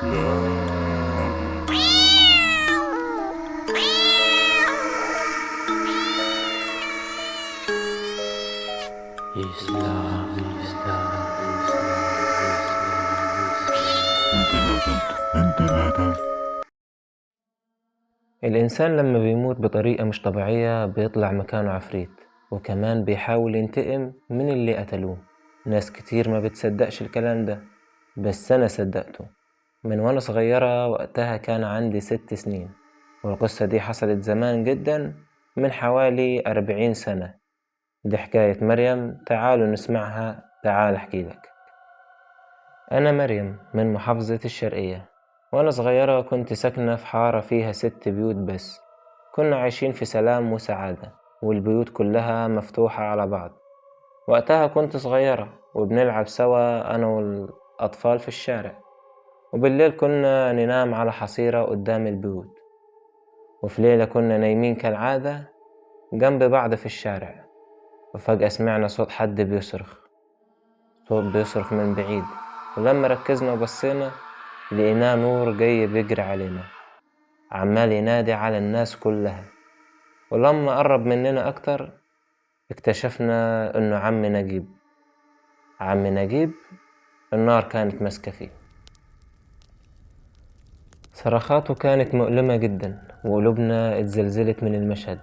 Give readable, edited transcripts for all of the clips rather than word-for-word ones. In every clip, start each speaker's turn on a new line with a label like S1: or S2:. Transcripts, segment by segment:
S1: إسلام.
S2: إسلام إسلام
S1: انت لا تنسى.
S3: الإنسان لما بيموت بطريقة مش طبيعية بيطلع مكانه عفريت، وكمان بيحاول ينتقم من اللي قتلوه. ناس كتير ما بتصدقش الكلام ده، بس أنا صدقته من وأنا صغيرة. وقتها كان عندي 6 سنين، والقصة دي حصلت زمان جدا، من حوالي 40 سنة. دي حكاية مريم، تعالوا نسمعها. تعال أحكي لك. أنا مريم من محافظة الشرقية، وأنا صغيرة كنت ساكنة في حارة فيها 6 بيوت بس. كنا عايشين في سلام وسعادة، والبيوت كلها مفتوحة على بعض. وقتها كنت صغيرة وبنلعب سوا أنا والأطفال في الشارع، وبالليل كنا ننام على حصيرة قدام البيوت. وفي ليلة كنا نايمين كالعادة جنب بعض في الشارع، وفجأة سمعنا صوت حد بيصرخ، صوت بيصرخ من بعيد. ولما ركزنا وبصينا لقيناه نور جاي بيجري علينا، عمال ينادي على الناس كلها. ولما قرب مننا أكتر اكتشفنا إنه عم نجيب. عم نجيب النار كانت ماسكة فيه. صرخاته كانت مؤلمة جدا، وقلوبنا اتزلزلت من المشهد.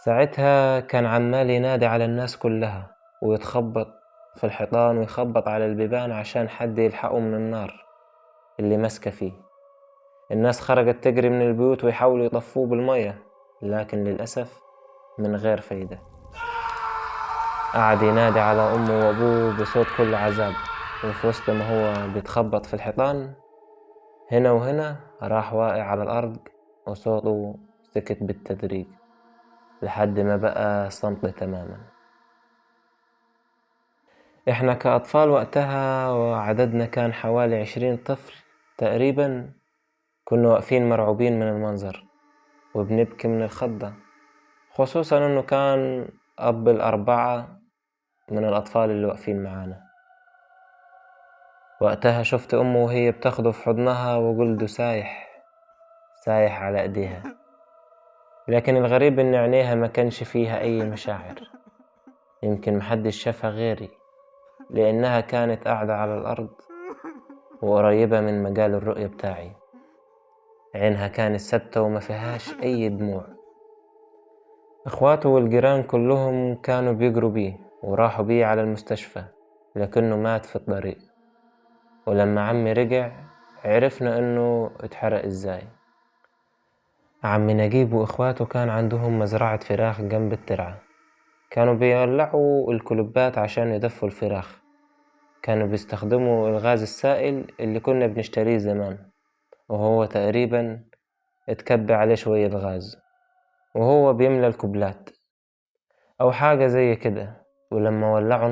S3: ساعتها كان عمال ينادي على الناس كلها، ويتخبط في الحيطان ويخبط على البيبان عشان حد يلحقه من النار اللي ماسكة فيه. الناس خرجت تجري من البيوت ويحاولوا يطفوه بالمية، لكن للأسف من غير فايدة. قعد ينادي على أمه وأبوه بصوت كله عذاب، وفي وسط ما هو بيتخبط في الحيطان هنا وهنا راح واقع على الأرض، وصوته سكت بالتدريج لحد ما بقى صمت تماما. إحنا كأطفال وقتها، وعددنا كان حوالي 20 طفل تقريبا، كنا واقفين مرعوبين من المنظر وبنبكي من الخضة، خصوصا إنه كان أب الأربعة من الأطفال اللي واقفين معانا. وقتها شفت أمه وهي بتاخده في حضنها، وجلده سايح على إيديها. لكن الغريب إن عينيها ما كانش فيها أي مشاعر، يمكن محدش شافها غيري، لأنها كانت قاعدة على الأرض وقريبة من مجال الرؤية بتاعي. عينها كانت ثابتة وما فيهاش أي دموع. إخواته والجيران كلهم كانوا بيجروا بيه وراحوا بيه على المستشفى، لكنه مات في الطريق. ولما عمي رجع عرفنا إنه اتحرق إزاي. عم نجيب وإخواته كان عندهم مزرعة فراخ جنب الترعة، كانوا بيولعوا الكلوبات عشان يدفوا الفراخ. كانوا بيستخدموا الغاز السائل اللي كنا بنشتريه زمان، وهو تقريبا اتكب عليه شوية غاز وهو بيملى الكوبلات أو حاجة زي كده. ولما ولعوا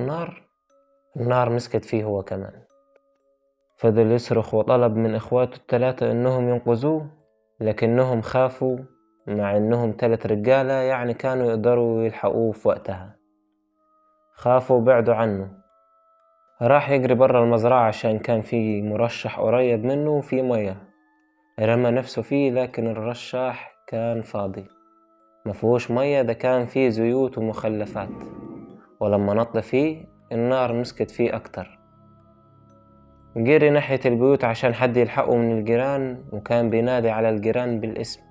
S3: النار مسكت فيه هو كمان. فضل يصرخ وطلب من إخواته الثلاثة إنهم ينقذوه، لكنهم خافوا، مع إنهم 3 رجالة يعني كانوا يقدروا يلحقوه في وقتها. خافوا وبعدوا عنه. راح يجري برا المزرعة عشان كان في مرشح قريب منه وفي مية، رمى نفسه فيه، لكن الرشاح كان فاضي، مفهوش مية، ده كان فيه زيوت ومخلفات. ولما نط فيه النار مسكت فيه أكتر. جري ناحية البيوت عشان حد يلحقه من الجيران، وكان بينادي على الجيران بالاسم: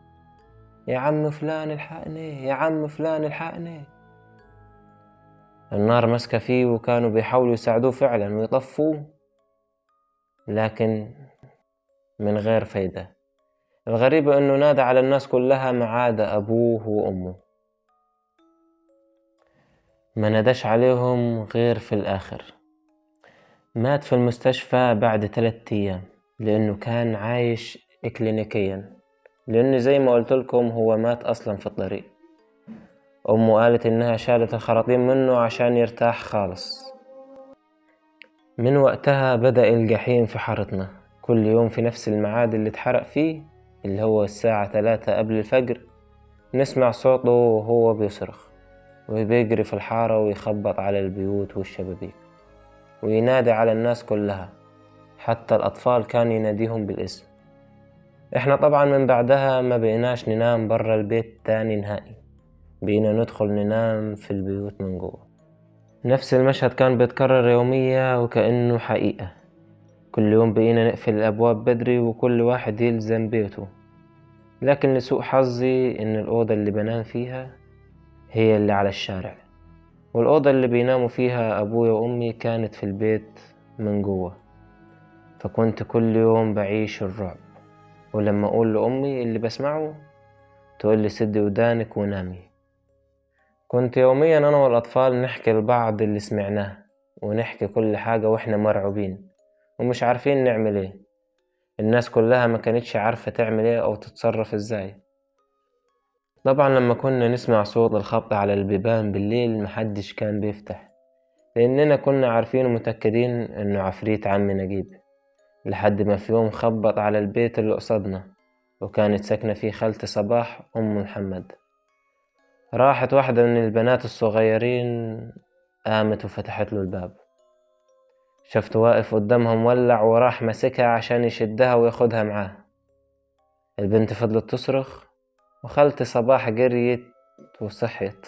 S3: يا عم فلان الحقني، يا عم فلان الحقني. النار مسكة فيه وكانوا بيحاولوا يساعدوه فعلا ويطفوه، لكن من غير فايدة. الغريب إنه نادى على الناس كلها ما عدا أبوه وأمه، ما ناداش عليهم غير في الآخر. مات في المستشفى بعد 3 أيام، لأنه كان عايش إكلينيكيا، لأنه زي ما قلت لكم هو مات أصلا في الطريق. أمه قالت إنها شالت الخراطيم منه عشان يرتاح خالص. من وقتها بدأ الجحيم في حارتنا. كل يوم في نفس الميعاد اللي اتحرق فيه، اللي هو الساعة 3 قبل الفجر، نسمع صوته وهو بيصرخ وبيجري في الحارة ويخبط على البيوت والشبابيك وينادي على الناس كلها: حتى الأطفال كان يناديهم بالاسم. إحنا طبعا من بعدها ما بقيناش ننام برا البيت تاني نهائي، بقينا ندخل ننام في البيوت من جوا. نفس المشهد كان بيتكرر يوميا وكأنه حقيقة. كل يوم بقينا نقفل الأبواب بدري وكل واحد يلزم بيته، لكن لسوء حظي إن الأوضة اللي بنام فيها هي اللي على الشارع، والأوضة اللي بيناموا فيها أبويا وأمي كانت في البيت من جوا. فكنت كل يوم بعيش الرعب، ولما أقول لأمي اللي بسمعه تقول لي سدي ودانك ونامي. كنت يوميا أنا والأطفال نحكي لبعض اللي سمعناه، ونحكي كل حاجة وإحنا مرعوبين ومش عارفين نعمل إيه. الناس كلها ما كانتش عارفة تعمل إيه أو تتصرف إزاي. طبعا لما كنا نسمع صوت الخبط على البيبان بالليل محدش كان بيفتح، لأننا كنا عارفين ومتأكدين إنه عفريت عم نجيب. لحد ما في يوم خبط على البيت اللي قصدنا، وكانت ساكنة فيه خالتي صباح أم محمد. راحت واحدة من البنات الصغيرين، قامت وفتحت له الباب. شفته واقف قدامها مولع، وراح مسكها عشان يشدها وياخدها معاه. البنت فضلت تصرخ، وخالتي صباح جريت وصحيت،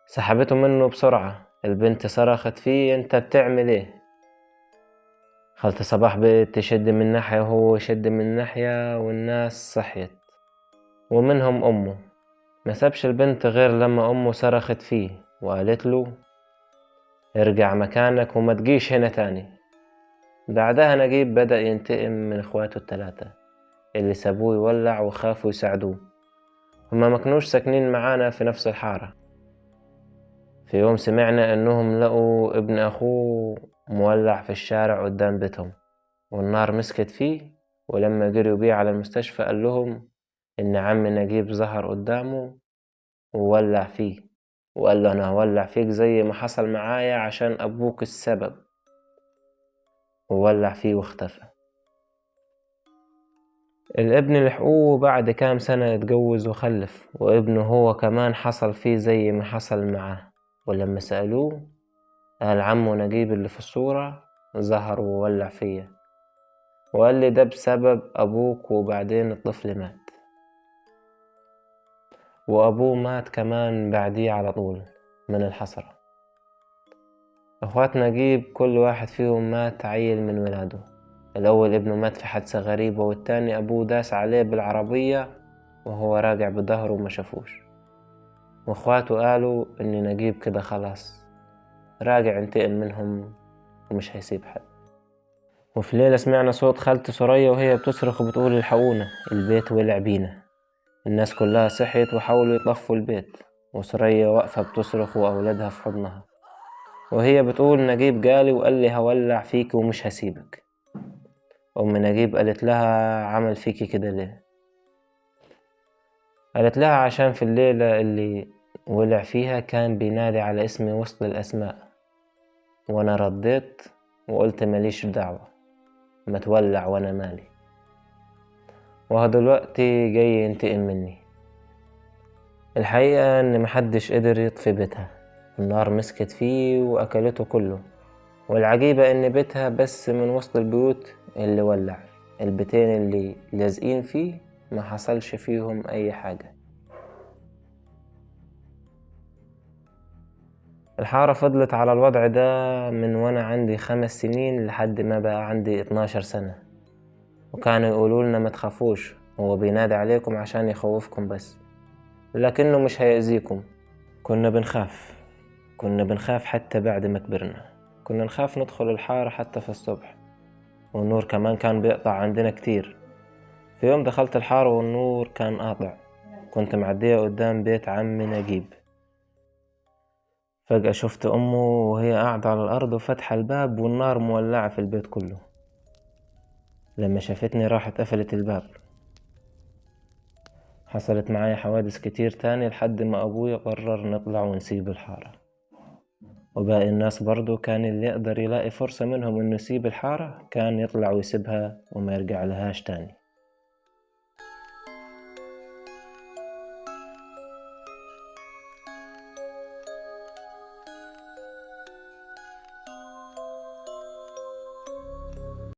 S3: سحبته منه بسرعة. البنت صرخت فيه انت بتعمل ايه؟ خالتي صباح بقت تشد من ناحية وهو يشد من ناحية، والناس صحيت ومنهم أمه. ما سابش البنت غير لما أمه صرخت فيه وقالت له ارجع مكانك وما تجيش هنا تاني. بعدها نجيب بدأ ينتقم من اخواته الثلاثة اللي سابوه يولع وخافوا يساعدوه. هما ما كانوش ساكنين معانا في نفس الحارة. في يوم سمعنا انهم لقوا ابن اخوه مولع في الشارع قدام بيتهم، والنار مسكت فيه. ولما جريوا بيه على المستشفى قال لهم ان عم نجيب ظهر قدامه وولع فيه، وقال له انا هولع فيك زي ما حصل معايا عشان ابوك السبب، وولع فيه واختفى. الابن لحقوه بعد كام سنة يتجوز وخلف، وابنه هو كمان حصل فيه زي ما حصل معاه. ولما سألوه قال عمو نجيب اللي في الصورة ظهر وولع فيا، وقال لي ده بسبب أبوك، وبعدين الطفل مات. وأبوه مات كمان بعديه على طول من الحسرة. أخوات نجيب كل واحد فيهم مات عيل من ولاده. الأول ابنه مات في حادثة غريبة، والتاني أبوه داس عليه بالعربية وهو راجع بظهره وما شافوش. واخواته قالوا إن نجيب كده خلاص راجع ينتقم منهم ومش هيسيب حد. وفي ليلة سمعنا صوت خالتي سوريا وهي بتصرخ وبتقول الحقونا البيت ولع بينا. الناس كلها صحيت وحاولوا يطفوا البيت، وسوريا واقفة بتصرخ وأولادها في حضنها، وهي بتقول نجيب جالي وقال لي هولع فيك ومش هسيبك. أم نجيب قالت لها عمل فيكي كده ليه؟ قالت لها عشان في الليلة اللي ولع فيها كان بينادي على اسمي وسط الأسماء، وأنا رديت وقلت ماليش دعوة، ما تولع وأنا مالي. وهو دلوقتي جاي ينتقم مني. الحقيقة إن محدش قدر يطفي بيتها، النار مسكت فيه وأكلته كله. والعجيبة إن بيتها بس من وسط البيوت اللي ولع، البيتين اللي لازقين فيه ما حصلش فيهم أي حاجة. الحارة فضلت على الوضع ده من وأنا عندي 5 سنين لحد ما بقى عندي 12 سنة، وكانوا يقولوا لنا ما تخافوش، هو بينادي عليكم عشان يخوفكم بس، لكنه مش هيأذيكم. كنا بنخاف حتى بعد ما كبرنا. كنا نخاف ندخل الحارة حتى في الصبح، والنور كمان كان بيقطع عندنا كتير. في يوم دخلت الحارة والنور كان قاطع، كنت معدية قدام بيت عم نجيب. فجأة شفت أمه وهي قاعدة على الأرض وفتح الباب والنار مولعة في البيت كله. لما شافتني راحت قفلت الباب. حصلت معايا حوادث كتير تاني لحد ما أبوي قرر نطلع ونسيب الحارة، وباقي الناس برضو كان اللي يقدر يلاقي فرصة منهم إنه يسيب الحارة كان يطلع ويسيبها وما يرجع لهاش تاني.